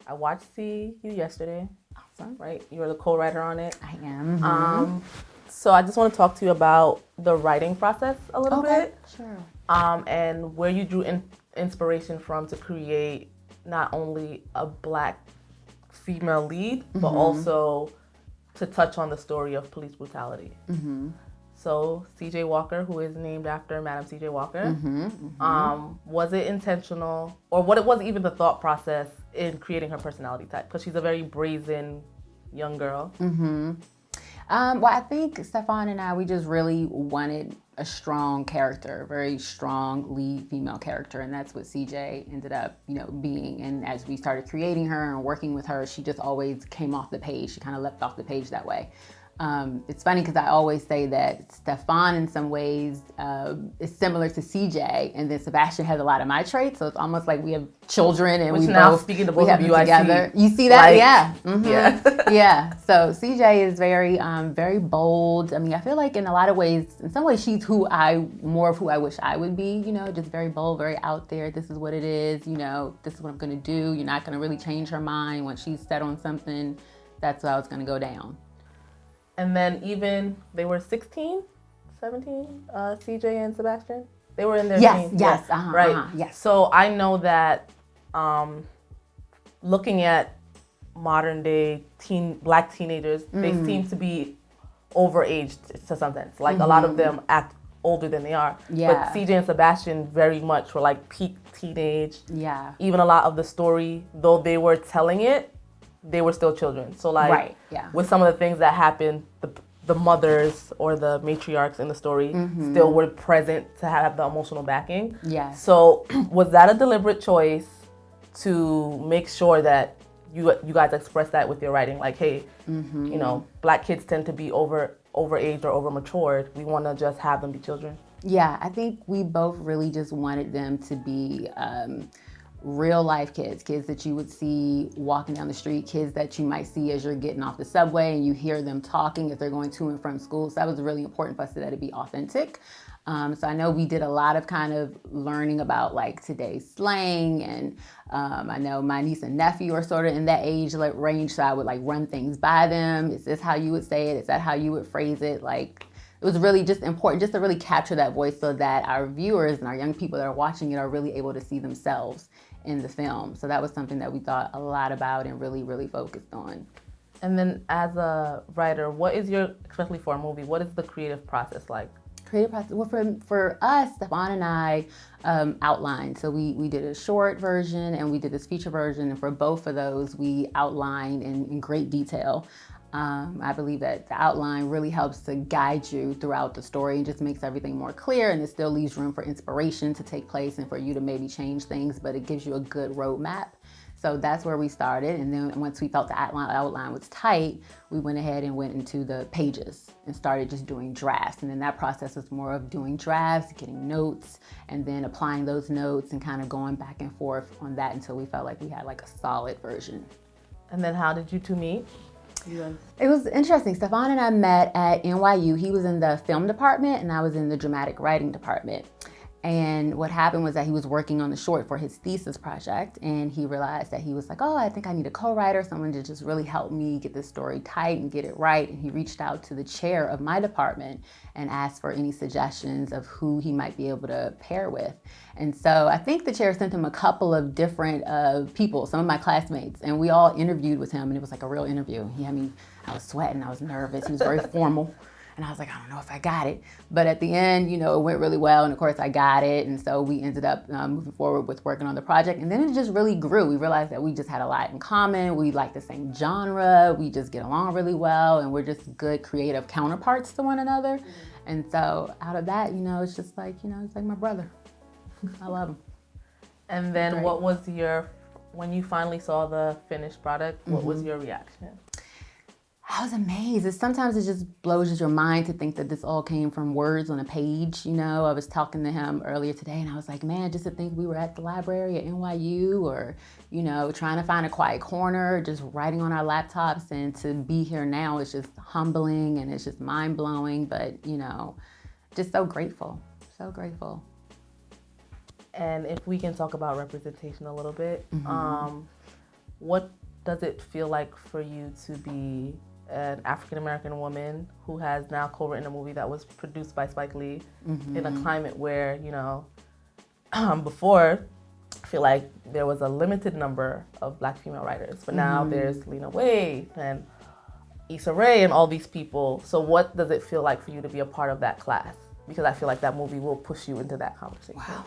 I watched See You yesterday. Awesome. Right? You're the co-writer on it. I am. So I just want to talk to you about the writing process a little bit. Sure. And where you drew inspiration from to create not only a Black female lead, but also to touch on the story of police brutality. So C.J. Walker, who is named after Madam C.J. Walker, was it intentional, or what was even the thought process in creating her personality type? Because she's a very brazen young girl. Well, I think Stefon and I, we just really wanted a strong character, a very strong lead female character, and that's what CJ ended up, being. And as we started creating her and working with her, she just always came off the page. She kind of leapt off the page that way. It's funny because I always say that Stefon in some ways is similar to CJ, and then Sebastian has a lot of my traits, so it's almost like we have children and Which we now, both speaking to we both have of them you, together. I see, You see that? like, Yeah. Yeah. So CJ is very very bold. I mean, I feel like in a lot of ways, in some ways, she's more of who I wish I would be. Just very bold, very out there. This is what it is. This is what I'm going to do. You're not going to really change her mind when she's set on something. That's how it's going to go down. And then even they were 16, 17, CJ and Sebastian. They were in their teens. Yes, right. Yes. So I know that looking at modern day Black teenagers, they seem to be overaged to some sense. Like a lot of them act older than they are. Yeah. But CJ and Sebastian very much were like peak teenage. Yeah. Even a lot of the story, though they were telling it, they were still children. So like, right, yeah. With some of the things that happened, the mothers or the matriarchs in the story still were present to have the emotional backing. Yeah. So was that a deliberate choice to make sure that you guys express that with your writing? Like, hey, Black kids tend to be overaged or over matured. We want to just have them be children. Yeah, I think we both really just wanted them to be real life kids that you would see walking down the street, kids that you might see as you're getting off the subway and you hear them talking as they're going to and from school. So that was really important for us that it be authentic. So I know we did a lot of kind of learning about like today's slang, and I know my niece and nephew are sort of in that age range, so I would like run things by them. Is this how you would say it? Is that how you would phrase it? Like, it was really just important just to really capture that voice so that our viewers and our young people that are watching it are really able to see themselves in the film. So that was something that we thought a lot about and really, really focused on. And then as a writer, what is especially for a movie, what is the creative process like? Creative process, well, for us, Stefon and I outlined. So we did a short version and we did this feature version, and for both of those, we outlined in great detail. I believe that the outline really helps to guide you throughout the story and just makes everything more clear, and it still leaves room for inspiration to take place and for you to maybe change things, but it gives you a good roadmap. So that's where we started, and then once we felt the outline was tight, we went ahead and went into the pages and started just doing drafts. And then that process was more of doing drafts, getting notes, and then applying those notes and kind of going back and forth on that until we felt like we had like a solid version. And then how did you two meet? It was interesting. Stefon and I met at NYU. He was in the film department and I was in the dramatic writing department. And what happened was that he was working on the short for his thesis project, and he realized that he was like, oh, I think I need a co-writer, someone to just really help me get this story tight and get it right. And he reached out to the chair of my department and asked for any suggestions of who he might be able to pair with. And so I think the chair sent him a couple of different people, some of my classmates, and we all interviewed with him, and it was like a real interview. He had me, I was sweating, I was nervous, he was very formal. And I was like, I don't know if I got it. But at the end, it went really well. And of course, I got it. And so we ended up moving forward with working on the project. And then it just really grew. We realized that we just had a lot in common. We like the same genre. We just get along really well. And we're just good creative counterparts to one another. And so out of that, it's just like, it's like my brother. I love him. And then what was when you finally saw the finished product, what was your reaction? I was amazed. Sometimes it just blows your mind to think that this all came from words on a page. I was talking to him earlier today and I was like, man, just to think we were at the library at NYU or, trying to find a quiet corner, just writing on our laptops, and to be here now is just humbling and it's just mind blowing, but, just so grateful, so grateful. And if we can talk about representation a little bit, what does it feel like for you to be an African-American woman who has now co-written a movie that was produced by Spike Lee in a climate where, you know, before, I feel like there was a limited number of Black female writers, but now there's Lena Waithe and Issa Rae and all these people. So what does it feel like for you to be a part of that class? Because I feel like that movie will push you into that conversation. Wow.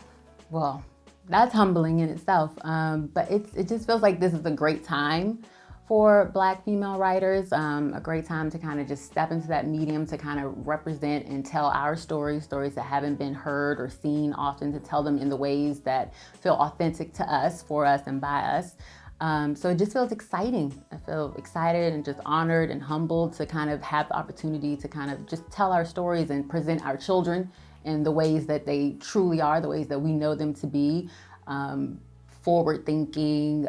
Well, that's humbling in itself. But it just feels like this is a great time for Black female writers, a great time to kind of just step into that medium to kind of represent and tell our stories that haven't been heard or seen often, to tell them in the ways that feel authentic to us, for us, and by us. So it just feels exciting. I feel excited and just honored and humbled to kind of have the opportunity to kind of just tell our stories and present our children in the ways that they truly are, the ways that we know them to be, forward-thinking,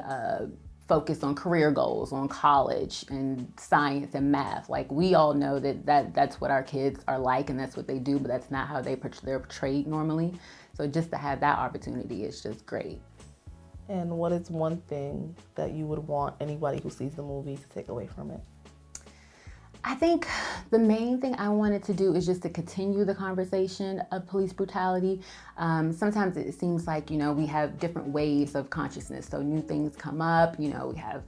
focused on career goals, on college and science and math. Like, we all know that's what our kids are like and that's what they do, but that's not how they're portrayed normally. So just to have that opportunity is just great. And what is one thing that you would want anybody who sees the movie to take away from it? I think the main thing I wanted to do is just to continue the conversation of police brutality. Sometimes it seems like, you know, we have different waves of consciousness. So new things come up, you know, we have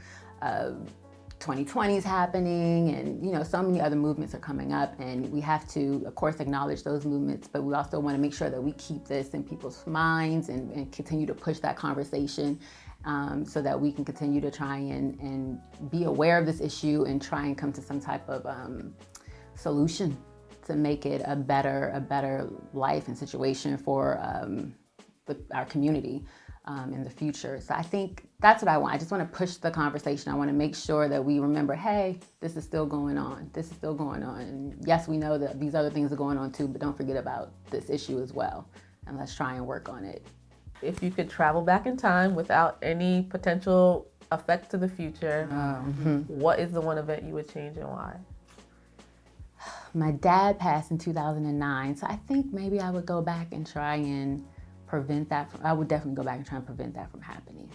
2020s happening, and, you know, so many other movements are coming up, and we have to, of course, acknowledge those movements, but we also want to make sure that we keep this in people's minds and continue to push that conversation. So that we can continue to try and be aware of this issue and try and come to some type of solution to make it a better life and situation for our community in the future. So I think that's what I want. I just want to push the conversation. I want to make sure that we remember, hey, this is still going on. This is still going on. And yes, we know that these other things are going on too, but don't forget about this issue as well. And let's try and work on it. If you could travel back in time without any potential effect to the future, what is the one event you would change and why? My dad passed in 2009, so I think maybe I would go back and try and prevent that. I would definitely go back and try and prevent that from happening.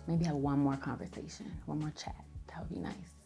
Maybe have one more conversation, one more chat. That would be nice.